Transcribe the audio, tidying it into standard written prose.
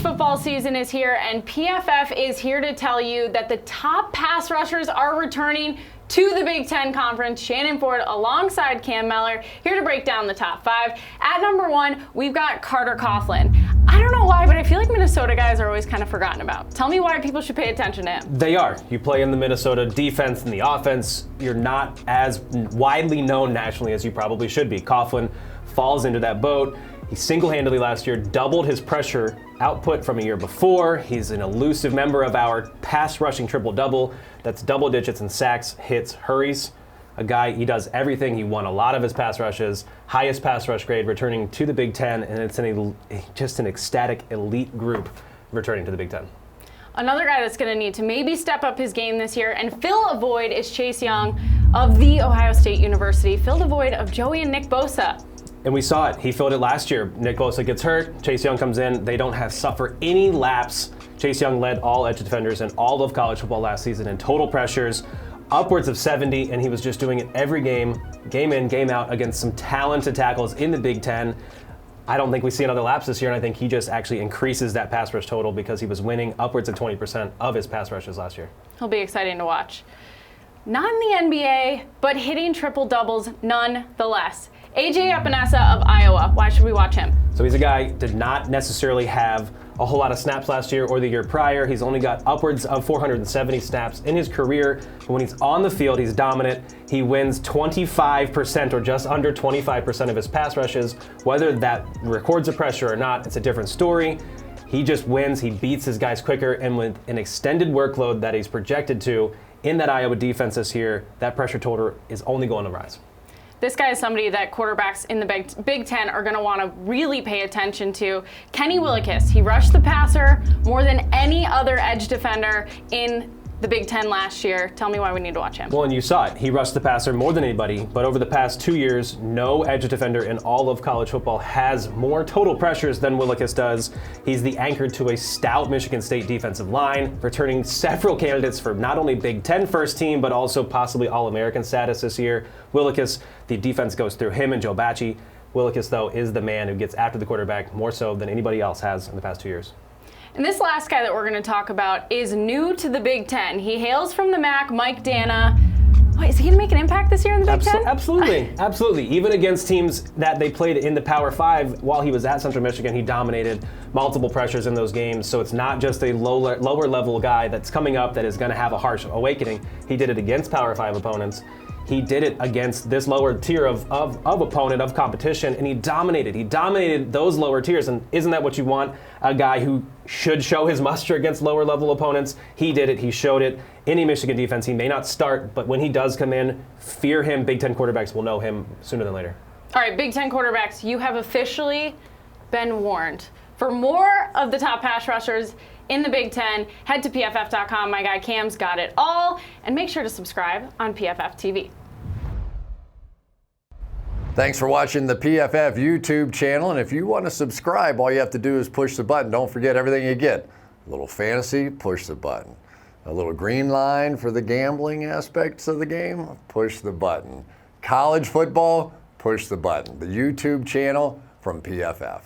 College football season is here, and PFF is here to tell you that the top pass rushers are returning to the Big Ten Conference. Shannon Ford alongside Cam Mellor here to break down the top five. At number one, we've got Carter Coughlin. I don't know why, but I feel like Minnesota guys are always kind of forgotten about. Tell me why people should pay attention to him. They are. You play in the Minnesota defense and the offense. You're not as widely known nationally as you probably should be. Coughlin falls into that boat. He single-handedly last year doubled his pressure output from a year before. He's an elusive member of our pass rushing triple-double. That's double digits in sacks, hits, hurries. A guy, he does everything. He won a lot of his pass rushes, highest pass rush grade, returning to the Big Ten, and it's just an ecstatic elite group returning to the Big Ten. Another guy that's going to need to maybe step up his game this year and fill a void is Chase Young of The Ohio State University. Fill the void of Joey and Nick Bosa. And we saw it. He filled it last year. Nick Bosa gets hurt. Chase Young comes in. They don't have suffer any laps. Chase Young led all edge defenders in all of college football last season in total pressures, upwards of 70, and he was just doing it every game in, game out, against some talented tackles in the Big Ten. I don't think we see another lapse this year, and I think he just actually increases that pass rush total because he was winning upwards of 20% of his pass rushes last year. He'll be exciting to watch. Not in the NBA, but hitting triple doubles nonetheless. AJ Epinesa of Iowa. Why should we watch him? So he's a guy did not necessarily have a whole lot of snaps last year or the year prior. He's only got upwards of 470 snaps in his career. But when he's on the field, he's dominant. He wins 25% or just under 25% of his pass rushes. Whether that records a pressure or not, it's a different story. He just wins. He beats his guys quicker, and with an extended workload that he's projected to in that Iowa defense this year, that pressure total is only going to rise. This guy is somebody that quarterbacks in the Big Ten are going to want to really pay attention to. Kenny Willekes, he rushed the passer more than any other edge defender in the Big Ten last year. Tell me why we need to watch him. Well, and you saw it. He rushed the passer more than anybody, but over the past 2 years, no edge defender in all of college football has more total pressures than Willekes does. He's the anchor to a stout Michigan State defensive line, returning several candidates for not only Big Ten first team, but also possibly All-American status this year. Willekes, the defense goes through him and Joe Bachie. Willekes, though, is the man who gets after the quarterback more so than anybody else has in the past 2 years. And this last guy that we're going to talk about is new to the Big Ten. He hails from the MAC, Mike Danna. Is he going to make an impact this year in the Big Ten? Absolutely, absolutely. Even against teams that they played in the Power 5 while he was at Central Michigan, he dominated multiple pressures in those games. So it's not just a lower level guy that's coming up that is going to have a harsh awakening. He did it against Power 5 opponents. He did it against this lower tier of opponent, of competition, and he dominated. He dominated those lower tiers, and isn't that what you want? A guy who should show his muster against lower level opponents. He did it. He showed it. Any Michigan defense, he may not start, but when he does come in, fear him. Big Ten quarterbacks will know him sooner than later. All right, Big Ten quarterbacks, you have officially been warned. For more of the top pass rushers in the Big Ten, head to PFF.com. My guy Cam's got it all. And make sure to subscribe on PFF TV. Thanks for watching the PFF YouTube channel. And if you want to subscribe, all you have to do is push the button. Don't forget everything you get. A little fantasy, push the button. A little green line for the gambling aspects of the game, push the button. College football, push the button. The YouTube channel from PFF.